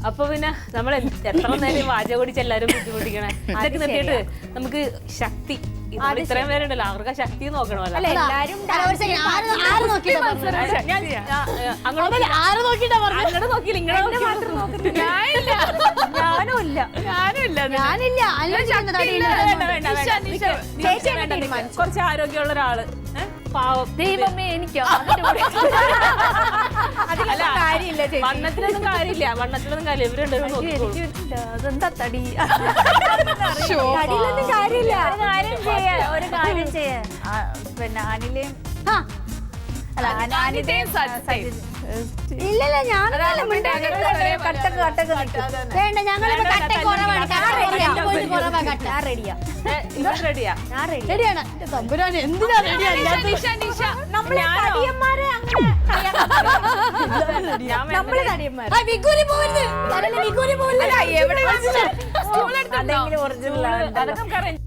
അപ്പൊ പിന്നെ നമ്മൾ എത്ര നേരം വാചകം ഓടിച്ച് എല്ലാരും ബുദ്ധിമുട്ടിക്കണേ. ഇതൊക്കെ നിർത്തിയിട്ട് നമുക്ക് ശക്തി ഇത്രയും പേരുണ്ടല്ലോ അവർക്ക് ശക്തി നോക്കണമല്ലോ. അങ്ങോട്ട് നോക്കിയില്ല ഇങ്ങനെ കുറച്ച് ആരോഗ്യമുള്ള ഒരാള് പാവം ദൈവമേ എനിക്കോ വണ്ണത്തിലൊന്നും കാര്യമില്ല ഇവരുണ്ട് അതെന്താ തടി തടിയിലൊന്നും കാര്യമില്ല. ഒരു കാര്യം ചെയ്യാ പിന്നെ അനിലേയും ഇല്ലല്ല ഞാൻ വേണ്ട ഞങ്ങളിപ്പോ കട്ട കുറവാണ്. റെഡിയാണ് തമ്പുരാൻ. എന്തിനാ നമ്മളെ തടിയന്മാരെ നമ്മള് തടിയന്മാർ വിഗൂരി പോവരുത്. വിഗൂരി പോവില്ല. അതെങ്കിലും ഒറിജിനൽ ആണ്.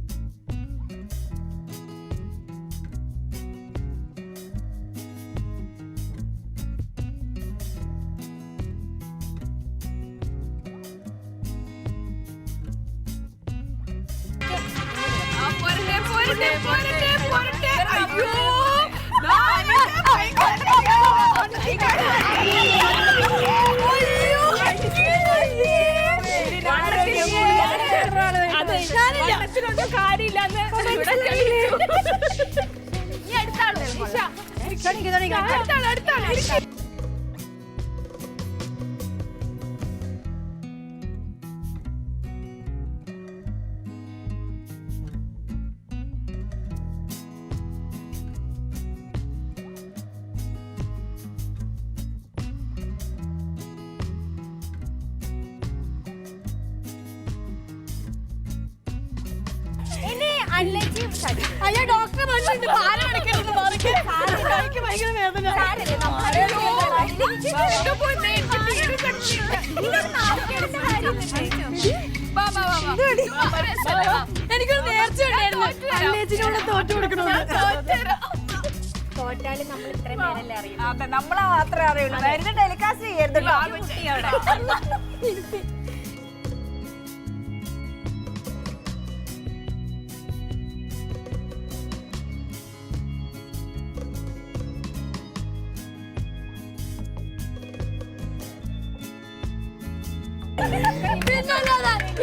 അയ്യോ ഡോക്ടർ ഭയങ്കര വേദന. എനിക്കൊരു നേർച്ച ഉണ്ടായിരുന്നു അല്ലേച്ചിനോട് തോറ്റു കൊടുക്കണമെന്ന്. തോറ്റാലും നമ്മൾ ഇത്രയും പേരല്ലേ അറിയാം. അതെ നമ്മളെ മാത്രമേ അറിയുള്ളൂ. വെറുതെ ടെലികാസ്റ്റ് ചെയ്യരുത്.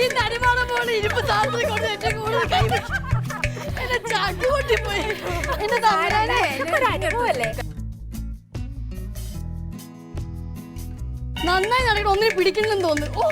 ഈ തടിമാണം പോലെ ഇരുമ്പ് സാധനം കൊണ്ട് ഏറ്റവും കൂടുതൽ കൈ എന്നെ ചാക്കി കൊണ്ടിപ്പോയി. എന്റെ അനുഭവല്ലേ നന്നായി നടക്കണം. ഒന്നിനെ പിടിക്കണമെന്ന് തോന്നുന്നു. ഓ